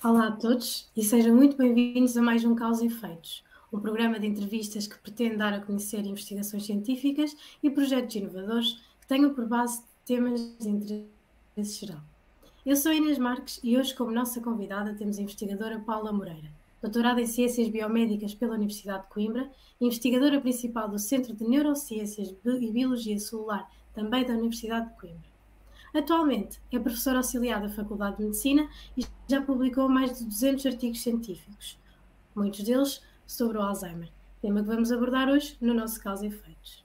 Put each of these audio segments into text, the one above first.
Olá a todos e sejam muito bem-vindos a mais um Causa e Efeitos, um programa de entrevistas que pretende dar a conhecer investigações científicas e projetos inovadores que tenham por base temas de interesse geral. Eu sou a Inês Marques e hoje, como nossa convidada, temos a investigadora Paula Moreira, doutorada em Ciências Biomédicas pela Universidade de Coimbra, investigadora principal do Centro de Neurociências e Biologia Celular, também da Universidade de Coimbra. Atualmente é professora auxiliar da Faculdade de Medicina e já publicou mais de 200 artigos científicos, muitos deles sobre o Alzheimer, tema que vamos abordar hoje no nosso Causa e Efeitos.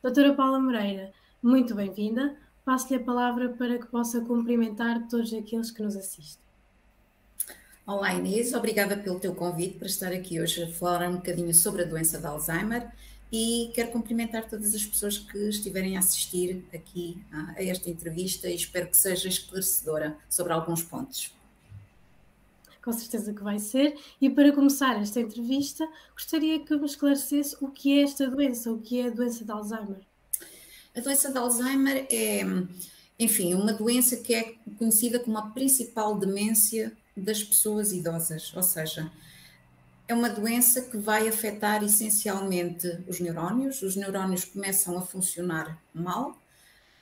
Doutora Paula Moreira, muito bem-vinda. Passo-lhe a palavra para que possa cumprimentar todos aqueles que nos assistem. Olá Inês, obrigada pelo teu convite para estar aqui hoje a falar um bocadinho sobre a doença de Alzheimer e quero cumprimentar todas as pessoas que estiverem a assistir aqui a esta entrevista e espero que seja esclarecedora sobre alguns pontos. Com certeza que vai ser. E para começar esta entrevista, gostaria que me esclarecesse o que é esta doença, o que é a doença de Alzheimer. A doença de Alzheimer é, enfim, uma doença que é conhecida como a principal demência das pessoas idosas, ou seja, é uma doença que vai afetar essencialmente os neurónios começam a funcionar mal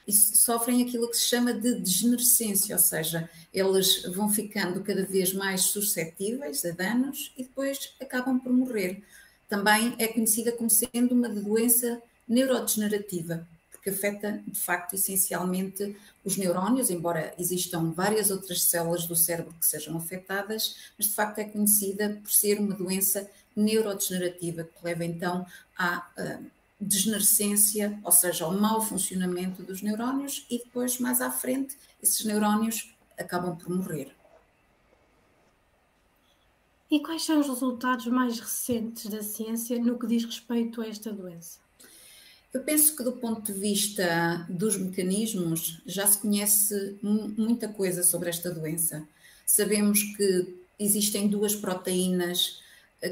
e sofrem aquilo que se chama de degenerescência, ou seja, eles vão ficando cada vez mais suscetíveis a danos e depois acabam por morrer. Também é conhecida como sendo uma doença neurodegenerativa, que afeta, de facto, essencialmente os neurónios, embora existam várias outras células do cérebro que sejam afetadas, mas de facto é conhecida por ser uma doença neurodegenerativa, que leva então à degenerescência, ou seja, ao mau funcionamento dos neurónios e depois, mais à frente, esses neurónios acabam por morrer. E quais são os resultados mais recentes da ciência no que diz respeito a esta doença? Eu penso que do ponto de vista dos mecanismos já se conhece muita coisa sobre esta doença. Sabemos que existem duas proteínas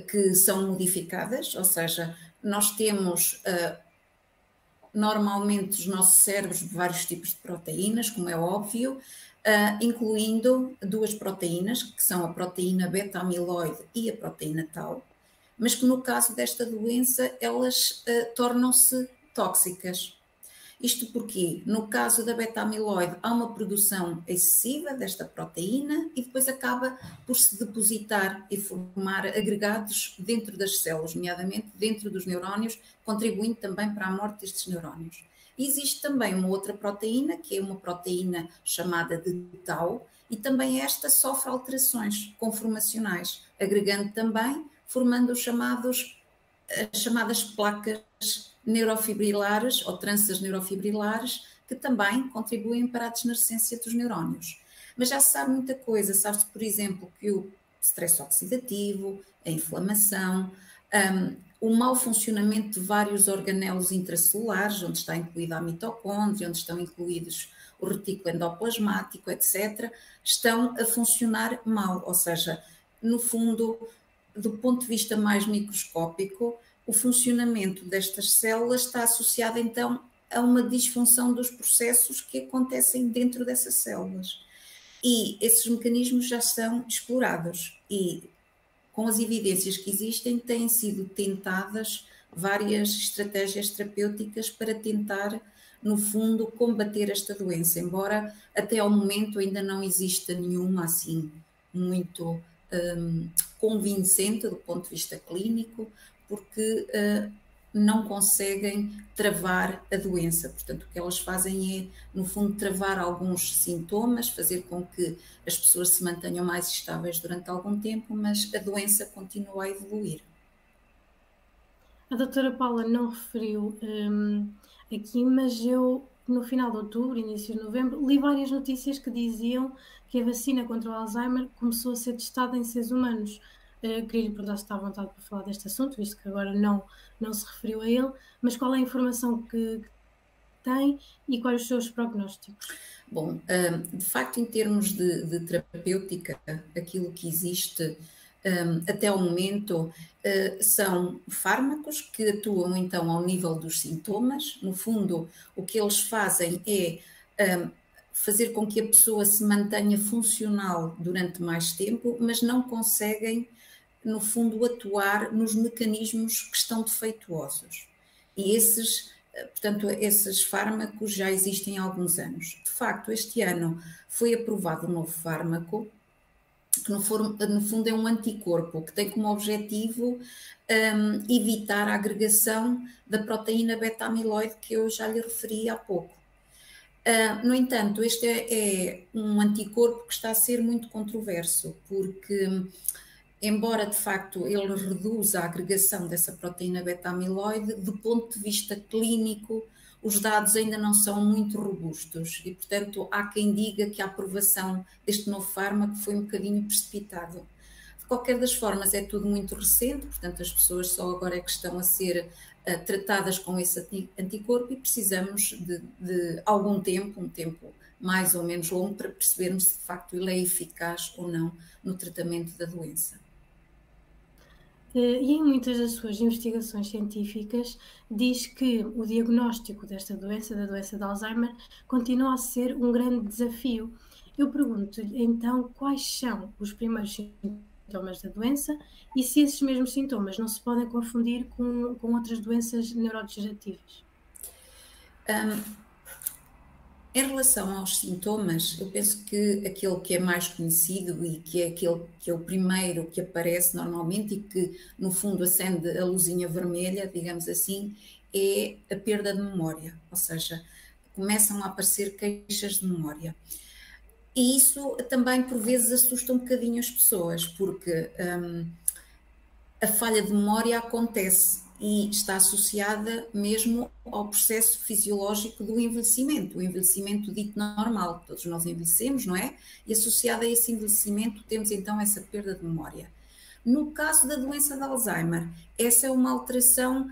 que são modificadas, ou seja, nós temos normalmente os nossos cérebros vários tipos de proteínas, como é óbvio, incluindo duas proteínas, que são a proteína beta-amiloide e a proteína tau, mas que no caso desta doença elas tornam-se tóxicas. Isto porque, no caso da beta-amiloide, há uma produção excessiva desta proteína e depois acaba por se depositar e formar agregados dentro das células, nomeadamente dentro dos neurónios, contribuindo também para a morte destes neurónios. E existe também uma outra proteína, que é uma proteína chamada de tau, e também esta sofre alterações conformacionais, agregando também, formando as chamadas placas neurofibrilares ou tranças neurofibrilares que também contribuem para a degenerescência dos neurónios. Mas já se sabe muita coisa, sabe-se, por exemplo, que o stress oxidativo, a inflamação, o mau funcionamento de vários organelos intracelulares, onde está incluída a mitocôndria, onde estão incluídos o retículo endoplasmático, etc., estão a funcionar mal, ou seja, no fundo, do ponto de vista mais microscópico, o funcionamento destas células está associado então a uma disfunção dos processos que acontecem dentro dessas células. E esses mecanismos já são explorados e, com as evidências que existem, têm sido tentadas várias estratégias terapêuticas para tentar, no fundo, combater esta doença, embora até ao momento ainda não exista nenhuma assim muito convincente do ponto de vista clínico, porque não conseguem travar a doença. Portanto, o que elas fazem é, no fundo, travar alguns sintomas, fazer com que as pessoas se mantenham mais estáveis durante algum tempo, mas a doença continua a evoluir. A doutora Paula não referiu aqui, mas eu, no final de outubro, início de novembro, li várias notícias que diziam que a vacina contra o Alzheimer começou a ser testada em seres humanos. Queria lhe perguntar se está à vontade para falar deste assunto, visto que agora não se referiu a ele, mas qual é a informação que tem e quais os seus prognósticos? Bom, de facto, em termos de terapêutica, aquilo que existe até o momento são fármacos que atuam então ao nível dos sintomas. No fundo, o que eles fazem é fazer com que a pessoa se mantenha funcional durante mais tempo, mas não conseguem, no fundo, atuar nos mecanismos que estão defeituosos. E portanto, esses fármacos já existem há alguns anos. De facto, este ano foi aprovado um novo fármaco, que no fundo é um anticorpo, que tem como objetivo evitar a agregação da proteína beta-amiloide que eu já lhe referi há pouco. No entanto, este é um anticorpo que está a ser muito controverso, porque embora de facto ele reduza a agregação dessa proteína beta-amiloide, do ponto de vista clínico, os dados ainda não são muito robustos e, portanto, há quem diga que a aprovação deste novo fármaco foi um bocadinho precipitado. De qualquer das formas, é tudo muito recente, portanto, as pessoas só agora é que estão a ser tratadas com esse anticorpo e precisamos de algum tempo, um tempo mais ou menos longo, para percebermos se de facto ele é eficaz ou não no tratamento da doença. E em muitas das suas investigações científicas diz que o diagnóstico desta doença, da doença de Alzheimer, continua a ser um grande desafio. Eu pergunto-lhe então quais são os primeiros sintomas da doença e se esses mesmos sintomas não se podem confundir com outras doenças neurodegenerativas. Em relação aos sintomas, eu penso que aquele que é mais conhecido e que é aquele que é o primeiro que aparece normalmente e que, no fundo, acende a luzinha vermelha, digamos assim, é a perda de memória, ou seja, começam a aparecer queixas de memória. E isso também, por vezes, assusta um bocadinho as pessoas, porque a falha de memória acontece e está associada mesmo ao processo fisiológico do envelhecimento, o envelhecimento dito normal, todos nós envelhecemos, não é? E associado a esse envelhecimento temos então essa perda de memória. No caso da doença de Alzheimer, essa é uma alteração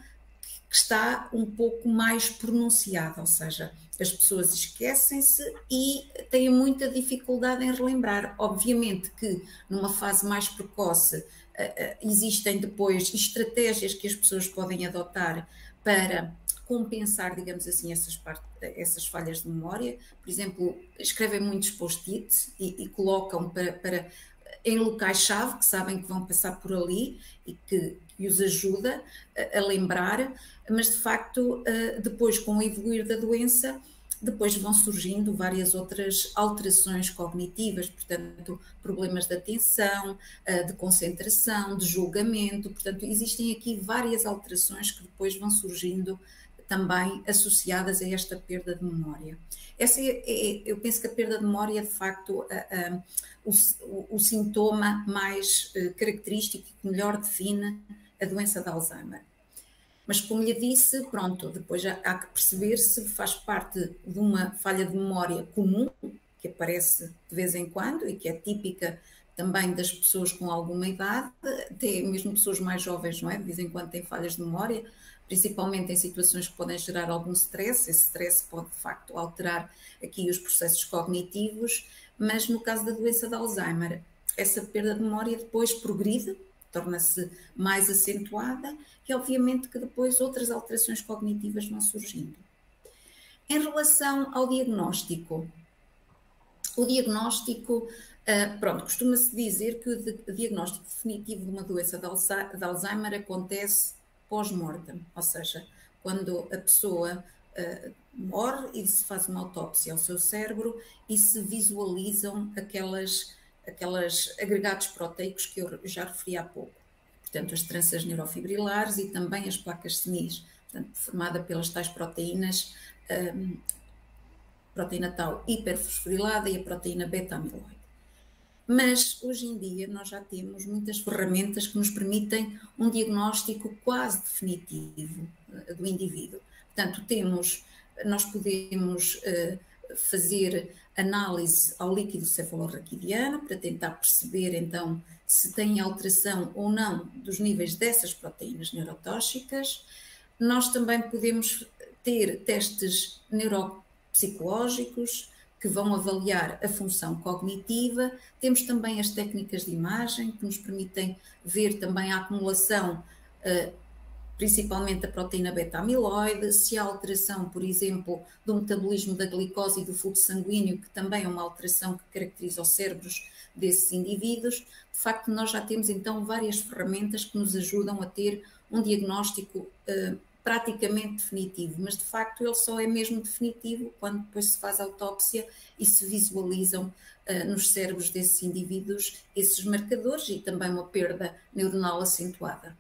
que está um pouco mais pronunciada, ou seja, as pessoas esquecem-se e têm muita dificuldade em relembrar. Obviamente que numa fase mais precoce existem depois estratégias que as pessoas podem adotar para compensar, digamos assim, essas falhas de memória. Por exemplo, escrevem muitos post-its e colocam em locais-chave que sabem que vão passar por ali e que os ajuda a lembrar, mas de facto depois com o evoluir da doença depois vão surgindo várias outras alterações cognitivas, portanto, problemas de atenção, de concentração, de julgamento, portanto, existem aqui várias alterações que depois vão surgindo também associadas a esta perda de memória. Eu penso que a perda de memória é, de facto, o sintoma mais característico e que melhor define a doença de Alzheimer. Mas, como lhe disse, pronto, depois há que perceber se faz parte de uma falha de memória comum, que aparece de vez em quando e que é típica também das pessoas com alguma idade, até mesmo pessoas mais jovens, não é? De vez em quando têm falhas de memória, principalmente em situações que podem gerar algum stress. Esse stress pode, de facto, alterar aqui os processos cognitivos, mas no caso da doença de Alzheimer, essa perda de memória depois progride, torna-se mais acentuada e, obviamente, que depois outras alterações cognitivas vão surgindo. Em relação ao diagnóstico, o diagnóstico, pronto, costuma-se dizer que o diagnóstico definitivo de uma doença de Alzheimer acontece pós-mortem, ou seja, quando a pessoa morre e se faz uma autópsia ao seu cérebro e se visualizam aqueles agregados proteicos que eu já referi há pouco. portanto, as tranças neurofibrilares e também as placas senis, portanto, formada pelas tais proteínas, proteína tau hiperfosforilada e a proteína beta-amiloide. Mas, hoje em dia, nós já temos muitas ferramentas que nos permitem um diagnóstico quase definitivo do indivíduo. Portanto, nós podemos fazer análise ao líquido cefalorraquidiano para tentar perceber, então, se tem alteração ou não dos níveis dessas proteínas neurotóxicas. Nós também podemos ter testes neuropsicológicos que vão avaliar a função cognitiva. Temos também as técnicas de imagem que nos permitem ver também a acumulação, principalmente da proteína beta-amiloide, se há alteração, por exemplo, do metabolismo da glicose e do fluxo sanguíneo, que também é uma alteração que caracteriza os cérebros desses indivíduos. De facto, nós já temos então várias ferramentas que nos ajudam a ter um diagnóstico praticamente definitivo, mas de facto ele só é mesmo definitivo quando depois se faz a autópsia e se visualizam nos cérebros desses indivíduos esses marcadores e também uma perda neuronal acentuada.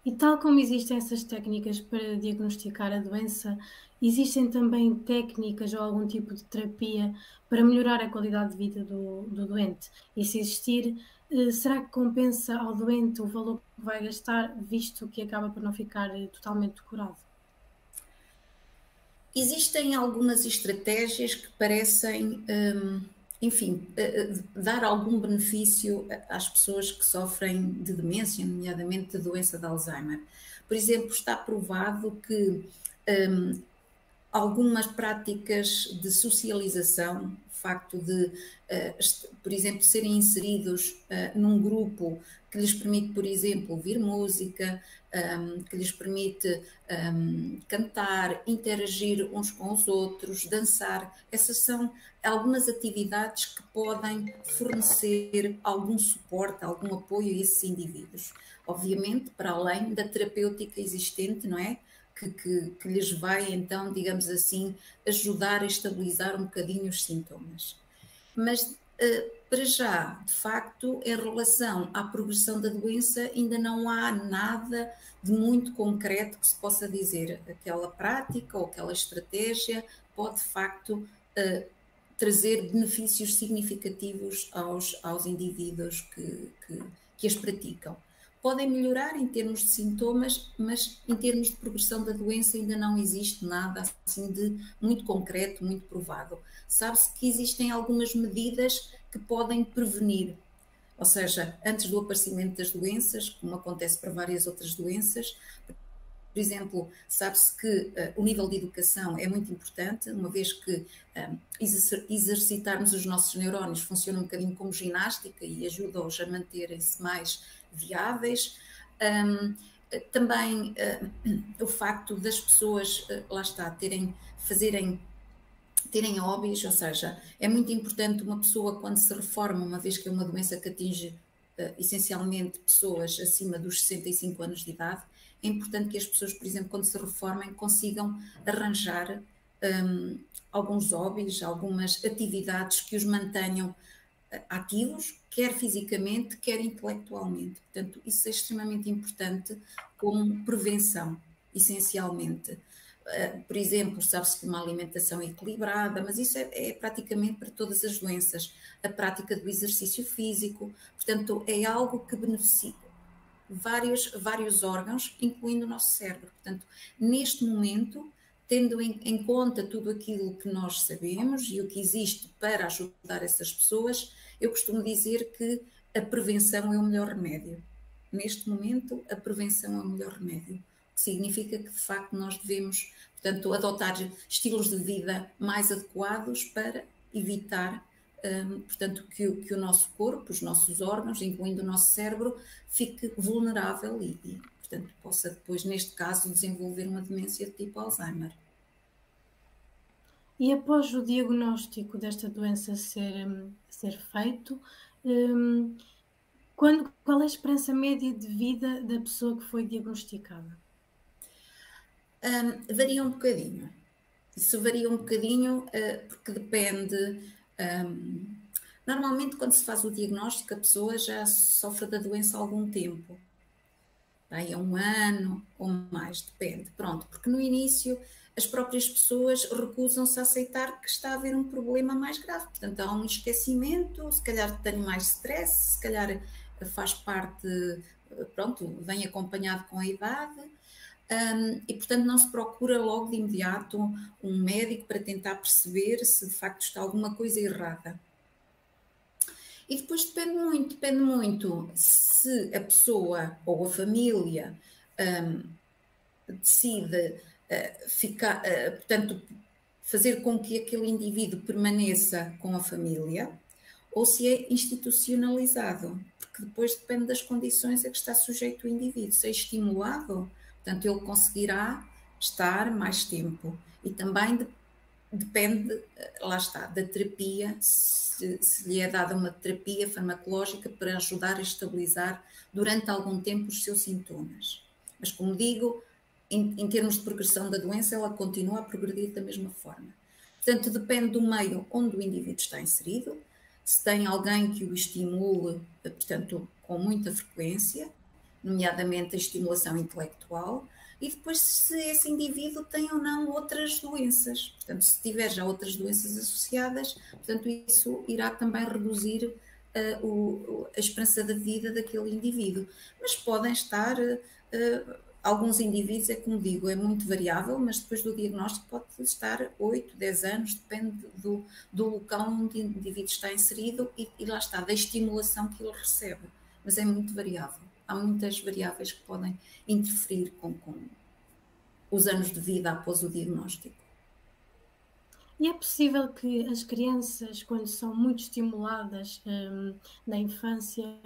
E tal como existem essas técnicas para diagnosticar a doença, existem também técnicas ou algum tipo de terapia para melhorar a qualidade de vida do doente? E se existir, será que compensa ao doente o valor que vai gastar, visto que acaba por não ficar totalmente curado? Existem algumas estratégias que parecem, enfim, dar algum benefício às pessoas que sofrem de demência, nomeadamente de doença de Alzheimer. Por exemplo, está provado que algumas práticas de socialização, o facto de, por exemplo, serem inseridos num grupo que lhes permite, por exemplo, ouvir música, que lhes permite cantar, interagir uns com os outros, dançar. Essas são algumas atividades que podem fornecer algum suporte, algum apoio a esses indivíduos. Obviamente, para além da terapêutica existente, não é? Que lhes vai, então, digamos assim, ajudar a estabilizar um bocadinho os sintomas. Mas, para já, de facto, em relação à progressão da doença, ainda não há nada de muito concreto que se possa dizer. Aquela prática ou aquela estratégia pode, de facto, trazer benefícios significativos aos indivíduos que as praticam. Podem melhorar em termos de sintomas, mas em termos de progressão da doença ainda não existe nada assim de muito concreto, muito provado. Sabe-se que existem algumas medidas que podem prevenir, ou seja, antes do aparecimento das doenças, como acontece para várias outras doenças. Por exemplo, sabe-se que o nível de educação é muito importante, uma vez que exercitarmos os nossos neurónios funciona um bocadinho como ginástica e ajuda-os a manterem-se mais viáveis. Também o facto das pessoas, lá está, terem hobbies, ou seja, é muito importante uma pessoa quando se reforma, uma vez que é uma doença que atinge essencialmente pessoas acima dos 65 anos de idade, é importante que as pessoas, por exemplo, quando se reformem, consigam arranjar alguns hobbies, algumas atividades que os mantenham ativos, quer fisicamente, quer intelectualmente. Portanto, isso é extremamente importante como prevenção, essencialmente. Por exemplo, sabe-se que uma alimentação equilibrada, mas isso é praticamente para todas as doenças. A prática do exercício físico, portanto, é algo que beneficia vários órgãos, incluindo o nosso cérebro. Portanto, neste momento, tendo em conta tudo aquilo que nós sabemos e o que existe para ajudar essas pessoas, eu costumo dizer que a prevenção é o melhor remédio. Neste momento, a prevenção é o melhor remédio, o que significa que, de facto, nós devemos, portanto, adotar estilos de vida mais adequados para evitar, portanto, que o nosso corpo, os nossos órgãos, incluindo o nosso cérebro, fique vulnerável e, portanto, possa depois, neste caso, desenvolver uma demência de tipo Alzheimer. E após o diagnóstico desta doença ser feito, qual é a esperança média de vida da pessoa que foi diagnosticada? Varia um bocadinho. Isso varia um bocadinho porque depende Normalmente, quando se faz o diagnóstico, a pessoa já sofre da doença há algum tempo. Aí é 1 ano ou mais, depende. Pronto, porque no início as próprias pessoas recusam-se a aceitar que está a haver um problema mais grave. Portanto, há um esquecimento, se calhar tenho mais stress, se calhar faz parte, pronto, vem acompanhado com a idade. E, portanto, não se procura logo de imediato um médico para tentar perceber se de facto está alguma coisa errada. E depois depende muito se a pessoa ou a família decide portanto, fazer com que aquele indivíduo permaneça com a família ou se é institucionalizado, porque depois depende das condições a que está sujeito o indivíduo. Se é estimulado, portanto, ele conseguirá estar mais tempo. E também depende, lá está, da terapia, se lhe é dada uma terapia farmacológica para ajudar a estabilizar durante algum tempo os seus sintomas. Mas, como digo, em termos de progressão da doença, ela continua a progredir da mesma forma. Portanto, depende do meio onde o indivíduo está inserido, se tem alguém que o estimule, portanto, com muita frequência, nomeadamente a estimulação intelectual, e depois se esse indivíduo tem ou não outras doenças. Portanto, se tiver já outras doenças associadas, portanto, isso irá também reduzir a esperança de vida daquele indivíduo. Mas podem estar... alguns indivíduos, é como digo, é muito variável, mas depois do diagnóstico pode estar 8, 10 anos, depende do local onde o indivíduo está inserido e lá está, da estimulação que ele recebe. Mas é muito variável. Há muitas variáveis que podem interferir com os anos de vida após o diagnóstico. E é possível que as crianças, quando são muito estimuladas na infância,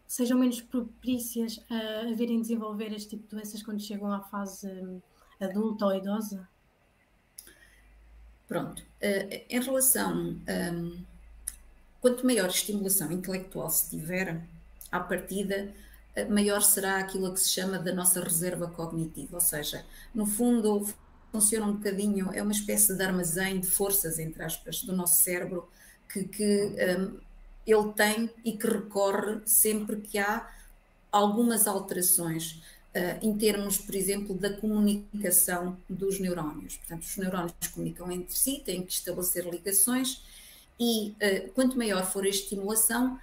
sejam menos propícias a virem desenvolver este tipo de doenças quando chegam à fase adulta ou idosa? Pronto. Em relação... quanto maior estimulação intelectual se tiver, à partida, maior será aquilo a que se chama da nossa reserva cognitiva, ou seja, no fundo funciona um bocadinho, é uma espécie de armazém de forças, entre aspas, do nosso cérebro que ele tem e que recorre sempre que há algumas alterações em termos, por exemplo, da comunicação dos neurónios. Portanto, os neurónios comunicam entre si, têm que estabelecer ligações e quanto maior for a estimulação,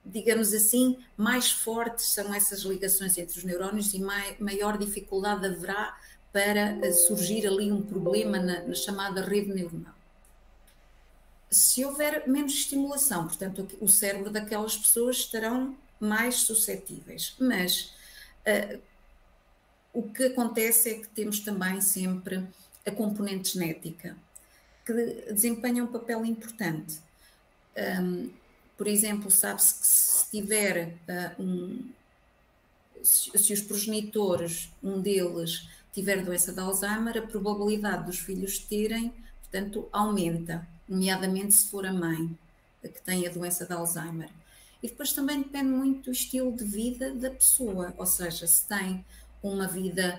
digamos assim, mais fortes são essas ligações entre os neurónios e maior dificuldade haverá para surgir ali um problema na chamada rede neuronal. Se houver menos estimulação, portanto, o cérebro daquelas pessoas estarão mais suscetíveis. Mas o que acontece é que temos também sempre a componente genética, que desempenha um papel importante. Por exemplo, sabe-se que se tiver se os progenitores, um deles tiver doença de Alzheimer, a probabilidade dos filhos terem, portanto, aumenta, nomeadamente se for a mãe que tem a doença de Alzheimer. E depois também depende muito do estilo de vida da pessoa, ou seja, se tem uma vida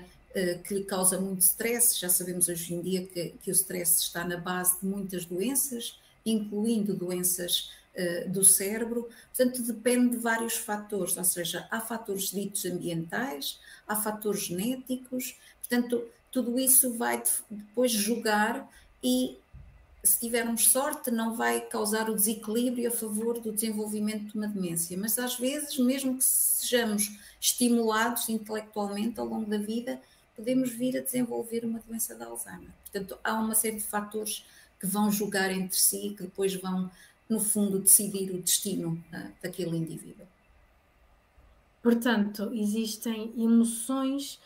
que lhe causa muito stress, já sabemos hoje em dia que o stress está na base de muitas doenças, incluindo doenças do cérebro, portanto depende de vários fatores, ou seja, há fatores ditos ambientais, há fatores genéticos, portanto tudo isso vai depois jogar e se tivermos sorte não vai causar o desequilíbrio a favor do desenvolvimento de uma demência, mas às vezes mesmo que sejamos estimulados intelectualmente ao longo da vida, podemos vir a desenvolver uma doença de Alzheimer. Portanto, há uma série de fatores que vão jogar entre si e que depois vão, no fundo, decidir o destino daquele indivíduo. Portanto, existem emoções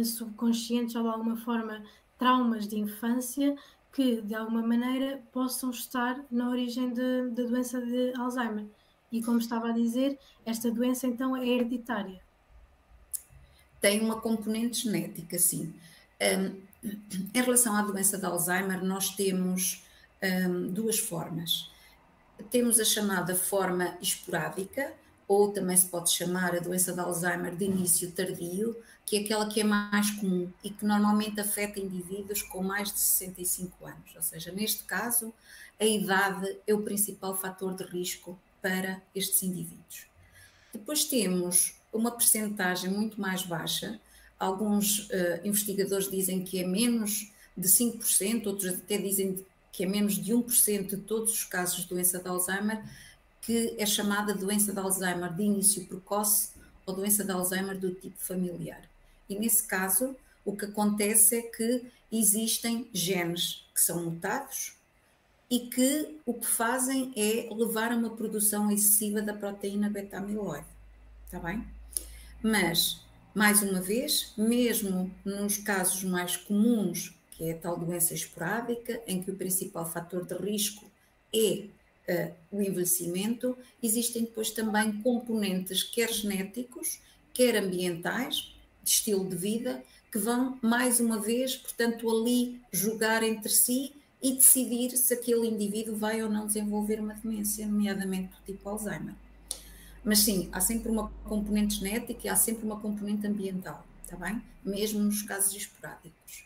subconscientes ou, de alguma forma, traumas de infância que, de alguma maneira, possam estar na origem da doença de Alzheimer. E, como estava a dizer, esta doença, então, é hereditária. Tem uma componente genética, sim. Em relação à doença de Alzheimer, nós temos duas formas. Temos a chamada forma esporádica, ou também se pode chamar a doença de Alzheimer de início tardio, que é aquela que é mais comum e que normalmente afeta indivíduos com mais de 65 anos. Ou seja, neste caso, a idade é o principal fator de risco para estes indivíduos. Depois temos uma percentagem muito mais baixa. Alguns investigadores dizem que é menos de 5%, outros até dizem que é menos de 1% de todos os casos de doença de Alzheimer, que é chamada doença de Alzheimer de início precoce ou doença de Alzheimer do tipo familiar. E nesse caso, o que acontece é que existem genes que são mutados e que o que fazem é levar a uma produção excessiva da proteína beta-amiloide. Está bem? Mas, mais uma vez, mesmo nos casos mais comuns, que é a tal doença esporádica, em que o principal fator de risco é o envelhecimento, existem depois também componentes quer genéticos, quer ambientais, de estilo de vida, que vão, mais uma vez, portanto, ali jogar entre si e decidir se aquele indivíduo vai ou não desenvolver uma demência, nomeadamente do tipo Alzheimer. Mas sim, há sempre uma componente genética e há sempre uma componente ambiental, está bem? Mesmo nos casos esporádicos.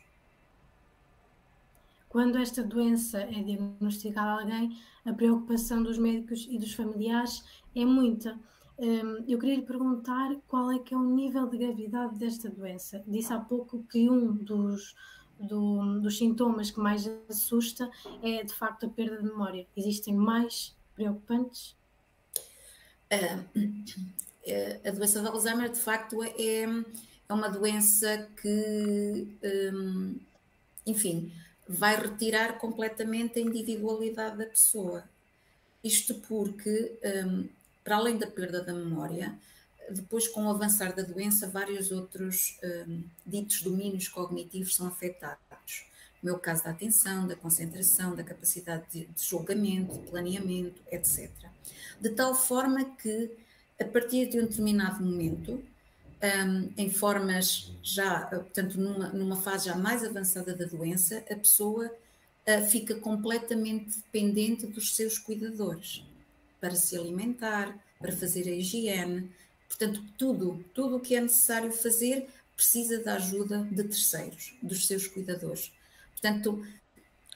Quando esta doença é diagnosticada a alguém, a preocupação dos médicos e dos familiares é muita. Eu queria lhe perguntar qual é que é o nível de gravidade desta doença. Disse há pouco que um dos sintomas que mais assusta é, de facto, a perda de memória. Existem mais preocupantes? A doença de Alzheimer, de facto, é uma doença que, enfim, vai retirar completamente a individualidade da pessoa. Isto porque, para além da perda da memória, depois com o avançar da doença, vários outros ditos domínios cognitivos são afetados. No meu caso, da atenção, da concentração, da capacidade de julgamento, de planeamento, etc. De tal forma que, a partir de um determinado momento, em formas já, portanto, numa fase já mais avançada da doença, a pessoa fica completamente dependente dos seus cuidadores para se alimentar, para fazer a higiene. Portanto, tudo o que é necessário fazer precisa da ajuda de terceiros, dos seus cuidadores. Portanto,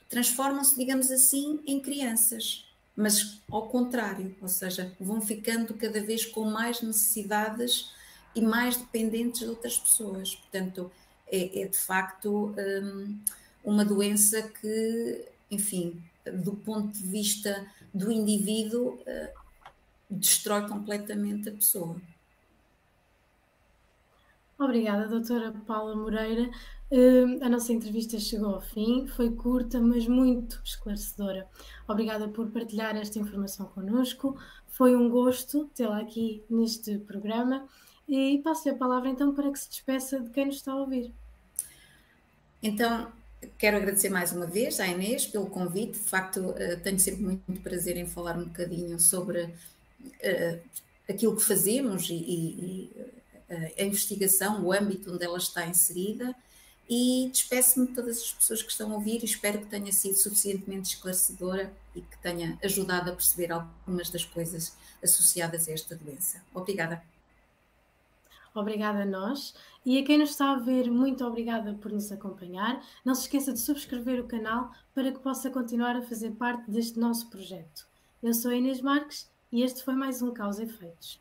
transformam-se, digamos assim, em crianças, mas ao contrário, ou seja, vão ficando cada vez com mais necessidades e mais dependentes de outras pessoas. Portanto, é de facto uma doença que, enfim, do ponto de vista do indivíduo, destrói completamente a pessoa. Obrigada, doutora Paula Moreira. A nossa entrevista chegou ao fim, foi curta, mas muito esclarecedora. Obrigada por partilhar esta informação connosco. Foi um gosto tê-la aqui neste programa e passo-lhe a palavra então para que se despeça de quem nos está a ouvir. Então, quero agradecer mais uma vez à Inês pelo convite. De facto, tenho sempre muito prazer em falar um bocadinho sobre aquilo que fazemos e a investigação, o âmbito onde ela está inserida, e despeço-me de todas as pessoas que estão a ouvir e espero que tenha sido suficientemente esclarecedora e que tenha ajudado a perceber algumas das coisas associadas a esta doença. Obrigada. Obrigada a nós e a quem nos está a ver, muito obrigada por nos acompanhar. Não se esqueça de subscrever o canal para que possa continuar a fazer parte deste nosso projeto. Eu sou a Inês Marques e este foi mais um Causa e Efeitos.